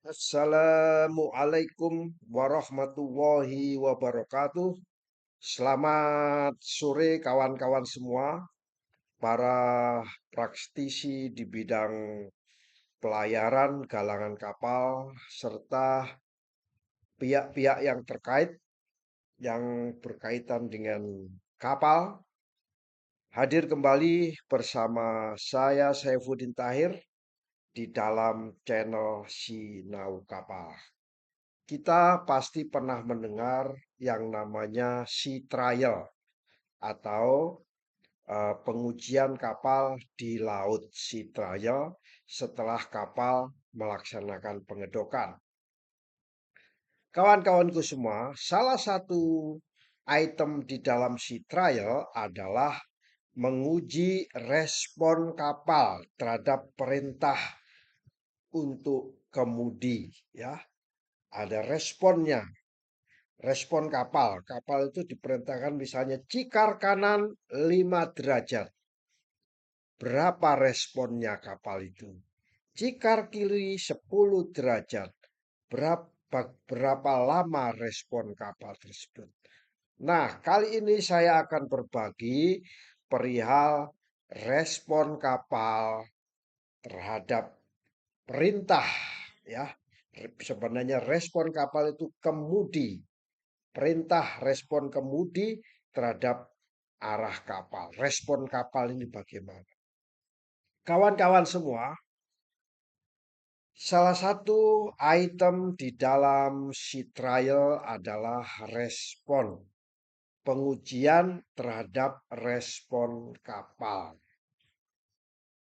Assalamualaikum warahmatullahi wabarakatuh. Selamat sore kawan-kawan semua, para praktisi di bidang pelayaran, galangan kapal, serta pihak-pihak yang terkait yang berkaitan dengan kapal. Hadir kembali bersama saya Saifuddin Tahir di dalam channel Sinau Kapal. Kita pasti pernah mendengar yang namanya sea trial atau pengujian kapal di laut, sea trial setelah kapal melaksanakan pengedokan. Kawan-kawanku semua, salah satu item di dalam sea trial adalah menguji respon kapal terhadap perintah untuk kemudi, ya. Ada responnya. Respon kapal. Kapal itu diperintahkan misalnya cikar kanan 5 derajat. Berapa responnya kapal itu? Cikar kiri 10 derajat. Berapa lama respon kapal tersebut? Nah, kali ini saya akan berbagi perihal respon kapal terhadap perintah, ya. Sebenarnya respon kapal itu kemudi. Perintah respon kemudi terhadap arah kapal. Respon kapal ini bagaimana? Kawan-kawan semua, salah satu item di dalam sea trial adalah respon. Pengujian terhadap respon kapal.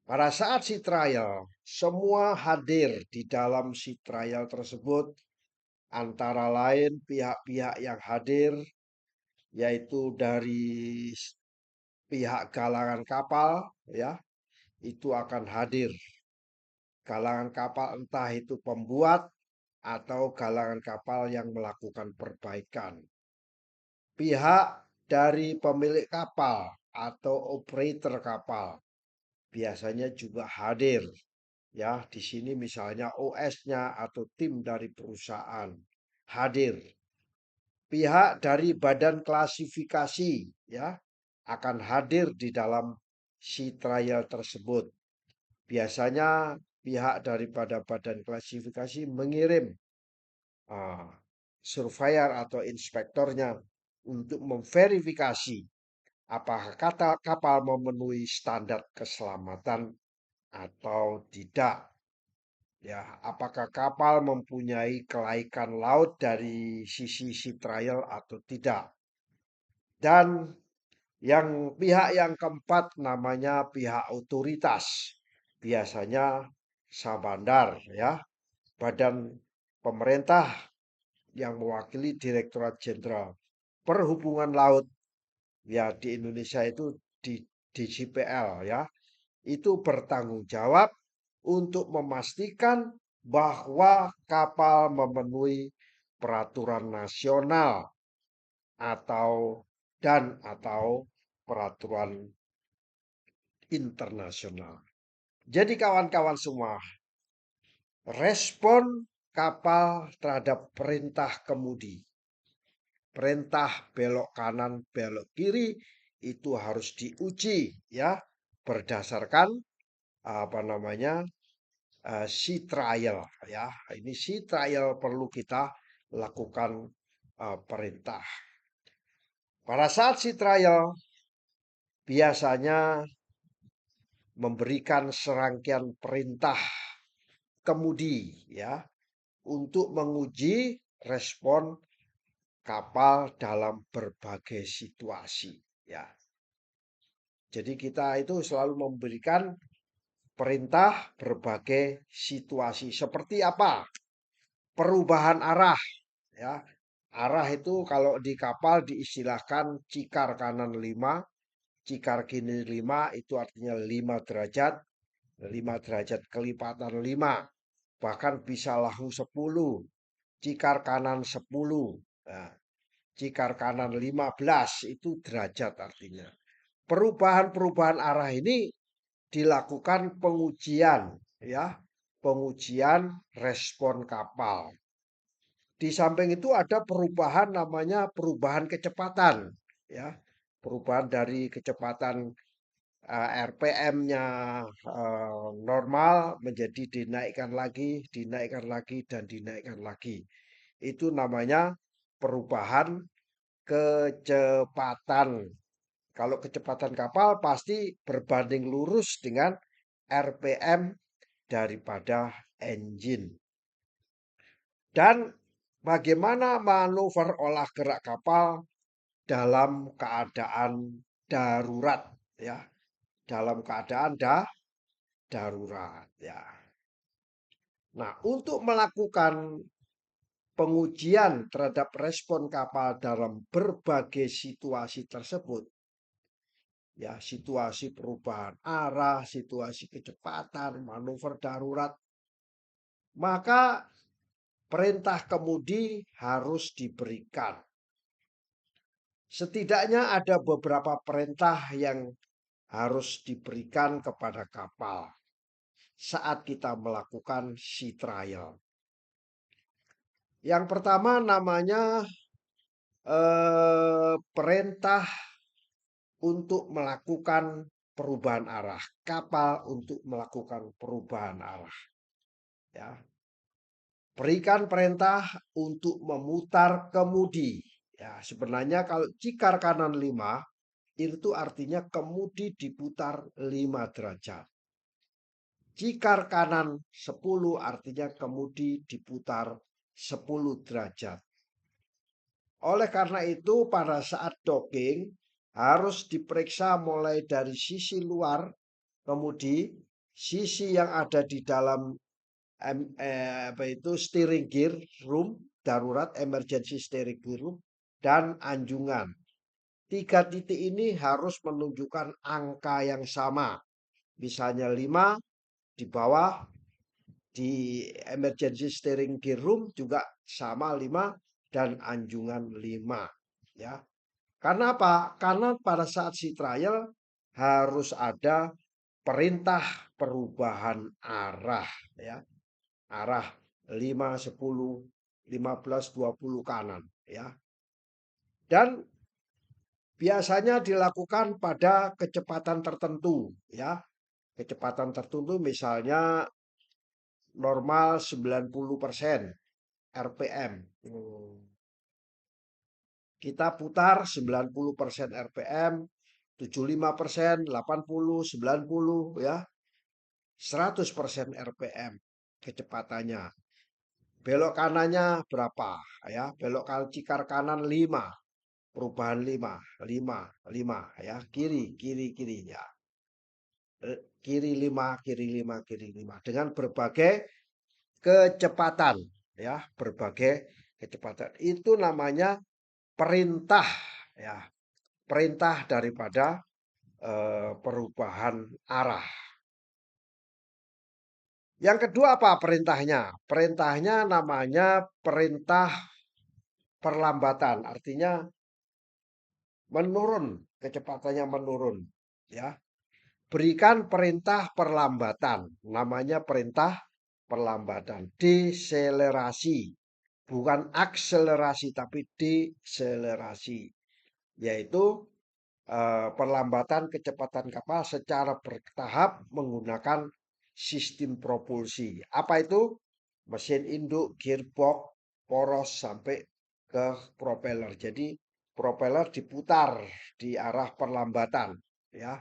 Pada saat sea trial, semua hadir di dalam sea trial tersebut. Antara lain pihak-pihak yang hadir yaitu dari pihak galangan kapal, ya, itu akan hadir. Galangan kapal entah itu pembuat atau galangan kapal yang melakukan perbaikan. Pihak dari pemilik kapal atau operator kapal biasanya juga hadir. Ya, di sini misalnya OS-nya atau tim dari perusahaan hadir. Pihak dari badan klasifikasi, ya, akan hadir di dalam sea trial tersebut. Biasanya pihak daripada badan klasifikasi mengirim surveyor atau inspektornya untuk memverifikasi apakah kapal memenuhi standar keselamatan atau tidak. Ya, apakah kapal mempunyai kelaikan laut dari sisi sea trial atau tidak. Dan pihak yang keempat namanya pihak otoritas. Biasanya Sabandar, ya, badan pemerintah yang mewakili Direktorat Jenderal Perhubungan Laut. Ya, di Indonesia itu di DJPL, ya. Itu bertanggung jawab untuk memastikan bahwa kapal memenuhi peraturan nasional atau peraturan internasional. Jadi kawan-kawan semua, respon kapal terhadap perintah kemudi, perintah belok kanan, belok kiri itu harus diuji, ya, berdasarkan sea trial, ya. Ini sea trial perlu kita lakukan perintah. Pada saat sea trial biasanya memberikan serangkaian perintah kemudi, ya, untuk menguji respon kapal dalam berbagai situasi, ya. Jadi kita itu selalu memberikan perintah berbagai situasi. Seperti apa? Perubahan arah, ya. Arah itu kalau di kapal diistilahkan cikar kanan 5, cikar kiri 5, itu artinya 5 derajat, 5 derajat kelipatan 5. Bahkan bisa lahu 10, cikar kanan 10, nah, cikar kanan 15, itu derajat artinya. Perubahan-perubahan arah ini dilakukan pengujian, ya. pengujian respon kapal. Di samping itu ada perubahan namanya perubahan kecepatan, ya. Perubahan dari kecepatan RPM-nya normal menjadi dinaikkan lagi, dan dinaikkan lagi. Itu namanya perubahan kecepatan. Kalau kecepatan kapal pasti berbanding lurus dengan RPM daripada engine. Dan bagaimana manuver olah gerak kapal dalam keadaan darurat, ya. Dalam keadaan darurat, ya. Nah, untuk melakukan pengujian terhadap respon kapal dalam berbagai situasi tersebut, ya, situasi perubahan arah, situasi kecepatan, manuver darurat, maka perintah kemudi harus diberikan. Setidaknya ada beberapa perintah yang harus diberikan kepada kapal saat kita melakukan sea trial. Yang pertama namanya perintah untuk melakukan perubahan arah. Kapal untuk melakukan perubahan arah. Ya. Berikan perintah untuk memutar kemudi. Ya, sebenarnya kalau cikar kanan 5, itu artinya kemudi diputar 5 derajat. Cikar kanan 10 artinya kemudi diputar 10 derajat. Oleh karena itu pada saat docking harus diperiksa mulai dari sisi luar kemudi, sisi yang ada di dalam steering gear room darurat, emergency steering gear room, dan anjungan. 3 titik ini harus menunjukkan angka yang sama. Misalnya 5 di bawah, di emergency steering gear room juga sama 5, dan anjungan 5, ya. Karena apa? Karena pada saat sea trial harus ada perintah perubahan arah, ya. Arah 5, 10, 15, 20 kanan, ya. Dan biasanya dilakukan pada kecepatan tertentu, ya. Kecepatan tertentu misalnya normal 90% RPM. Kita putar 90% RPM, 75%, 80, 90, ya. 100% RPM kecepatannya. Belok kanannya berapa, ya? Belok cikar kanan 5, perubahan 5, 5, 5, ya. Kiri, kiri, kiri, ya. Kiri 5, kiri 5, kiri 5 dengan berbagai kecepatan, ya, berbagai kecepatan. Itu namanya perintah, ya. Perintah daripada perubahan arah. Yang kedua apa perintahnya? Perintahnya namanya perintah perlambatan. Artinya menurun, kecepatannya menurun, ya. Berikan perintah perlambatan. Namanya perintah perlambatan. Deselerasi. Bukan akselerasi tapi deselerasi. Yaitu perlambatan kecepatan kapal secara bertahap menggunakan sistem propulsi. Apa itu? Mesin induk, gearbox, poros sampai ke propeller. Jadi propeller diputar di arah perlambatan, ya,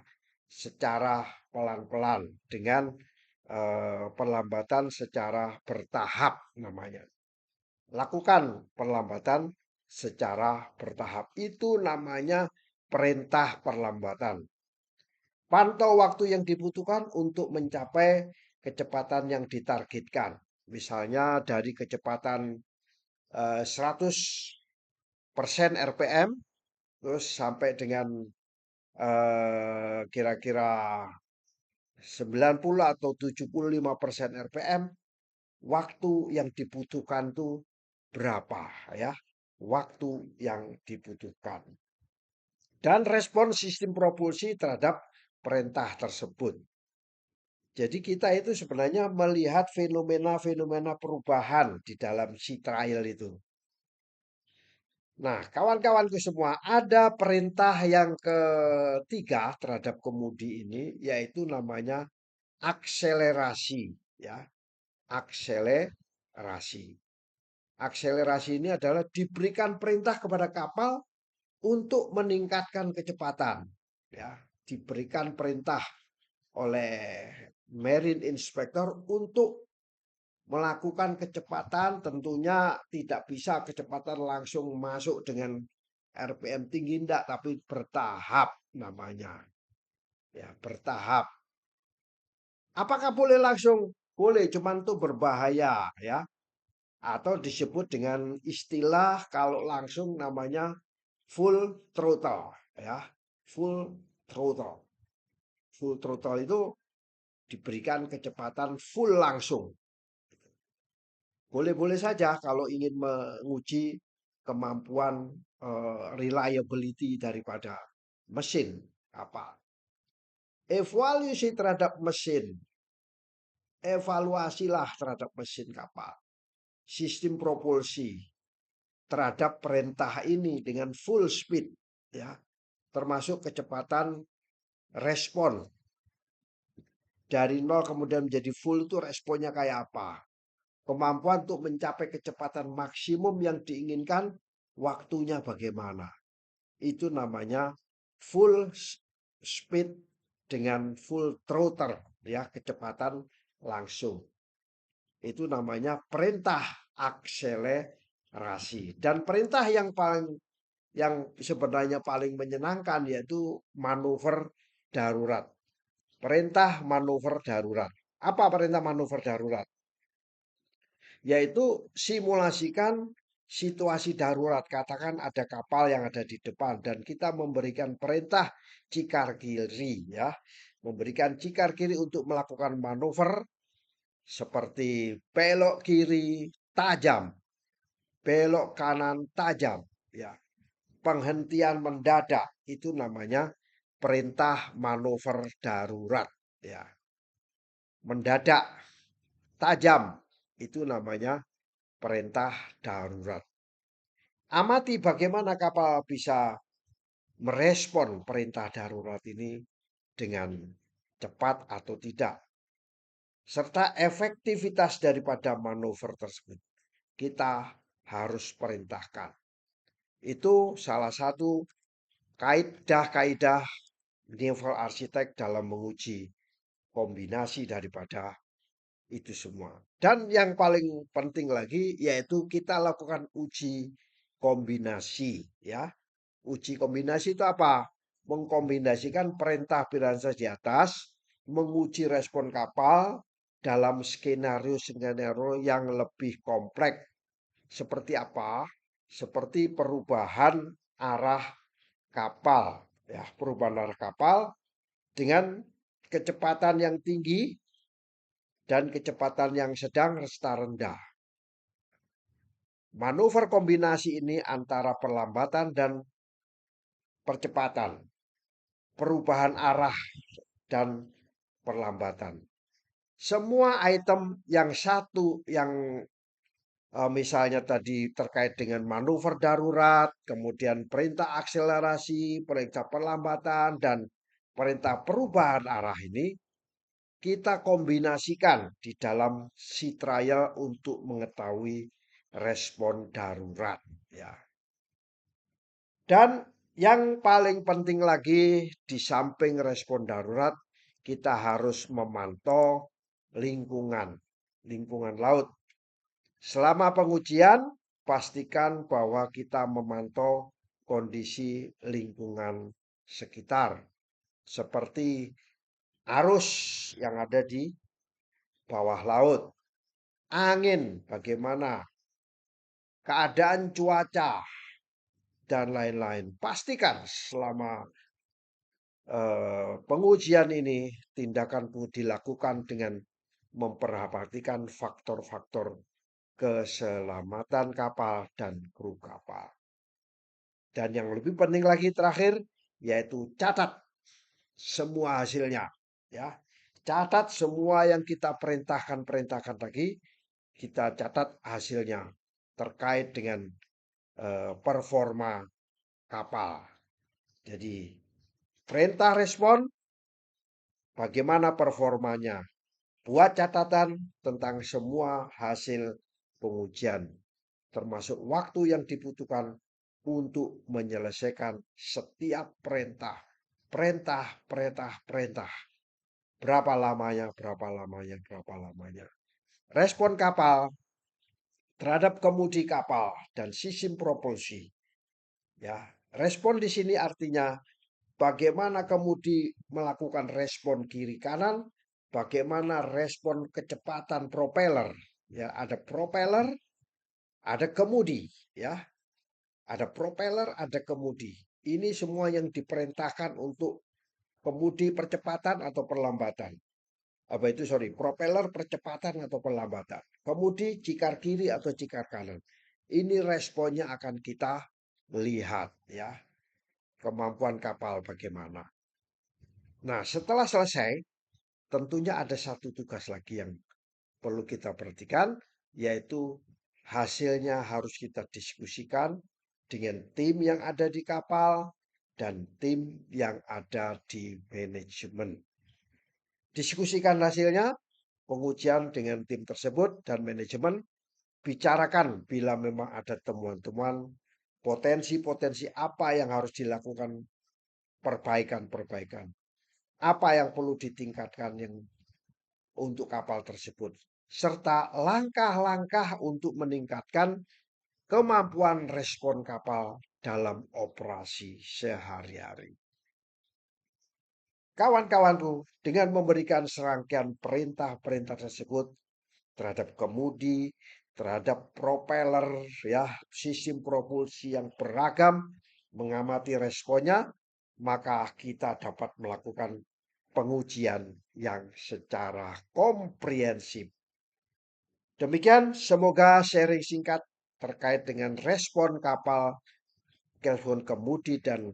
secara pelan-pelan dengan perlambatan secara bertahap namanya. Lakukan perlambatan secara bertahap. Itu namanya perintah perlambatan. Pantau waktu yang dibutuhkan untuk mencapai kecepatan yang ditargetkan. Misalnya dari kecepatan 100% RPM, terus sampai dengan kira-kira 90 atau 75% RPM, waktu yang dibutuhkan itu berapa, ya? Waktu yang dibutuhkan. Dan respon sistem propulsi terhadap perintah tersebut. Jadi kita itu sebenarnya melihat fenomena-fenomena perubahan di dalam sea trial itu. Nah, kawan-kawanku semua, ada perintah yang ketiga terhadap kemudi ini, yaitu namanya akselerasi, ya, akselerasi. Akselerasi ini adalah diberikan perintah kepada kapal untuk meningkatkan kecepatan, ya, diberikan perintah oleh Marine Inspector untuk melakukan kecepatan, tentunya tidak bisa kecepatan langsung masuk dengan RPM tinggi, enggak, tapi bertahap namanya. Ya, bertahap. Apakah boleh langsung? Boleh, cuman itu berbahaya ya. Atau disebut dengan istilah kalau langsung namanya full throttle ya. Full throttle. Full throttle itu diberikan kecepatan full langsung. Boleh-boleh saja kalau ingin menguji kemampuan reliability daripada mesin kapal. Evaluasi terhadap mesin, evaluasilah terhadap mesin kapal, sistem propulsi terhadap perintah ini dengan full speed, ya, termasuk kecepatan respon dari nol kemudian menjadi full itu responnya kayak apa? Kemampuan untuk mencapai kecepatan maksimum yang diinginkan, waktunya bagaimana? Itu namanya full speed dengan full throttle, ya, kecepatan langsung. Itu namanya perintah akselerasi. Dan perintah yang sebenarnya paling menyenangkan yaitu manuver darurat. Perintah manuver darurat. Apa perintah manuver darurat? Yaitu simulasikan situasi darurat. Katakan ada kapal yang ada di depan dan kita memberikan perintah cikar kiri, ya. Memberikan cikar kiri untuk melakukan manuver seperti belok kiri tajam, belok kanan tajam, ya. Penghentian mendadak itu namanya perintah manuver darurat, ya. Mendadak tajam itu namanya perintah darurat. Amati bagaimana kapal bisa merespon perintah darurat ini dengan cepat atau tidak, serta efektivitas daripada manuver tersebut. Kita harus perintahkan. Itu salah satu kaidah-kaidah naval architect dalam menguji kombinasi daripada itu semua. Dan yang paling penting lagi yaitu kita lakukan uji kombinasi, ya. Uji kombinasi itu apa? Mengkombinasikan perintah piransa di atas, menguji respon kapal dalam skenario-skenario yang lebih kompleks. Seperti apa? Seperti perubahan arah kapal, ya, perubahan arah kapal dengan kecepatan yang tinggi dan kecepatan yang sedang serta rendah. Manuver kombinasi ini antara perlambatan dan percepatan, perubahan arah dan perlambatan. Semua item yang satu yang misalnya tadi terkait dengan manuver darurat, kemudian perintah akselerasi, perintah perlambatan, dan perintah perubahan arah ini kita kombinasikan di dalam sea trial untuk mengetahui respon darurat, ya. Dan yang paling penting lagi di samping respon darurat, kita harus memantau lingkungan laut. Selama pengujian, pastikan bahwa kita memantau kondisi lingkungan sekitar, seperti arus yang ada di bawah laut, angin bagaimana, keadaan cuaca, dan lain-lain. Pastikan selama pengujian ini tindakan dilakukan dengan memperhatikan faktor-faktor keselamatan kapal dan kru kapal. Dan yang lebih penting lagi terakhir yaitu catat semua hasilnya, ya. Catat semua yang kita perintahkan tadi, kita catat hasilnya terkait dengan performa kapal. Jadi, perintah respon, bagaimana performanya. Buat catatan tentang semua hasil pengujian, termasuk waktu yang dibutuhkan untuk menyelesaikan setiap perintah. Perintah, perintah, perintah. Berapa lamanya, berapa lamanya, berapa lamanya. Respon kapal terhadap kemudi kapal dan sistem propulsi. Ya, respon di sini artinya bagaimana kemudi melakukan respon kiri kanan, bagaimana respon kecepatan propeller. Ya, ada propeller, ada kemudi, ya. Ada propeller, ada kemudi. Ini semua yang diperintahkan untuk kemudi percepatan atau perlambatan. Apa itu, sorry, propeller percepatan atau perlambatan. Kemudi cikar kiri atau cikar kanan. Ini responnya akan kita lihat, ya. Kemampuan kapal bagaimana. Nah, setelah selesai, tentunya ada satu tugas lagi yang perlu kita perhatikan, yaitu hasilnya harus kita diskusikan dengan tim yang ada di kapal dan tim yang ada di manajemen. Diskusikan hasilnya, pengujian dengan tim tersebut dan manajemen, bicarakan bila memang ada temuan-temuan, potensi-potensi apa yang harus dilakukan, perbaikan-perbaikan. Apa yang perlu ditingkatkan yang untuk kapal tersebut, serta langkah-langkah untuk meningkatkan kemampuan respon kapal dalam operasi sehari-hari. Kawan-kawanku, dengan memberikan serangkaian perintah-perintah tersebut terhadap kemudi, terhadap propeller, ya, sistem propulsi yang beragam, mengamati responnya, maka kita dapat melakukan pengujian yang secara komprehensif. Demikian, semoga sharing singkat terkait dengan respon kapal, respon kemudi dan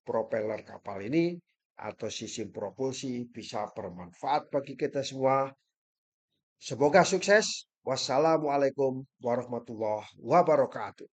propeller kapal ini atau sistem propulsi bisa bermanfaat bagi kita semua. Semoga sukses. Wassalamualaikum warahmatullahi wabarakatuh.